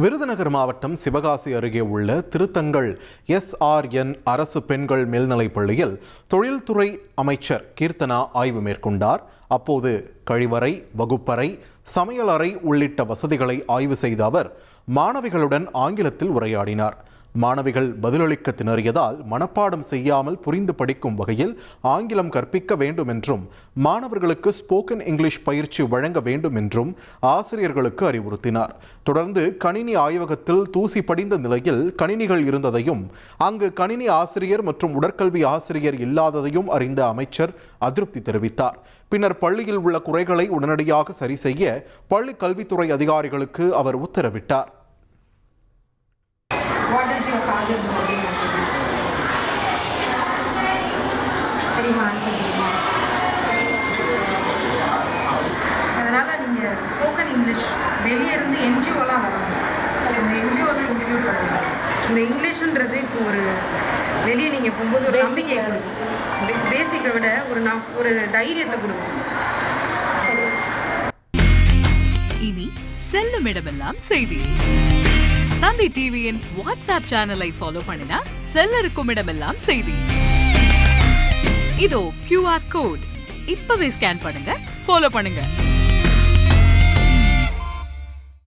விருதுநகர் மாவட்டம் சிவகாசி அருகே உள்ள திருத்தங்கல் SRN அரசு பெண்கள் மேல்நிலைப் பள்ளியில் தொழில்துறை அமைச்சர் கீர்த்தனா ஆய்வு மேற்கொண்டார். அப்போது கழிவறை, வகுப்பறை, சமையலறை உள்ளிட்ட வசதிகளை ஆய்வு செய்த அவர் மாணவிகளுடன் ஆங்கிலத்தில் உரையாடினார். மாணவிகள் பதிலளிக்க திணறியதால் மனப்பாடம் செய்யாமல் புரிந்து படிக்கும் வகையில் ஆங்கிலம் கற்பிக்க வேண்டும் என்றும் மாணவர்களுக்கு ஸ்போக்கன் இங்கிலீஷ் பயிற்சி வழங்க வேண்டும் என்றும் ஆசிரியர்களுக்கு அறிவுறுத்தினார். தொடர்ந்து கணினி ஆய்வகத்தில் தூசி படிந்த நிலையில் கணினிகள் இருந்ததையும் அங்கு கணினி ஆசிரியர் மற்றும் உடற்கல்வி ஆசிரியர் இல்லாததையும் அறிந்த அமைச்சர் அதிருப்தி தெரிவித்தார். பின்னர் பள்ளியில் உள்ள குறைகளை உடனடியாக சரி செய்ய பள்ளி கல்வித்துறை அதிகாரிகளுக்கு அவர் உத்தரவிட்டார். What is your father's name? அதனால் நீங்கள் ஸ்போக்கன் இங்கிலீஷ் வெளியே இருந்து என்ஜிஓலாம் வரணும். இந்த என்ஜிஓலாம் இன்க்ளூட் பண்ணுங்கள். இந்த இங்கிலீஷுன்றது இப்போ ஒரு வெளியே நீங்கள் போகும்போது ஒரு நம்பிக்கையை கொடுக்கும். பேசிக்கை விட ஒரு தைரியத்தை கொடுக்கும். இனி செல்லும் இடமெல்லாம் செய்தி. தந்தி டிவியின் வாட்ஸ்அப் சேனலை ஃபாலோ பண்ணினா செல்ல இருக்கும் இடமெல்லாம் செய்தி. இதோ QR கோட் இப்பவே ஸ்கேன் பண்ணுங்க, ஃபாலோ பண்ணுங்க.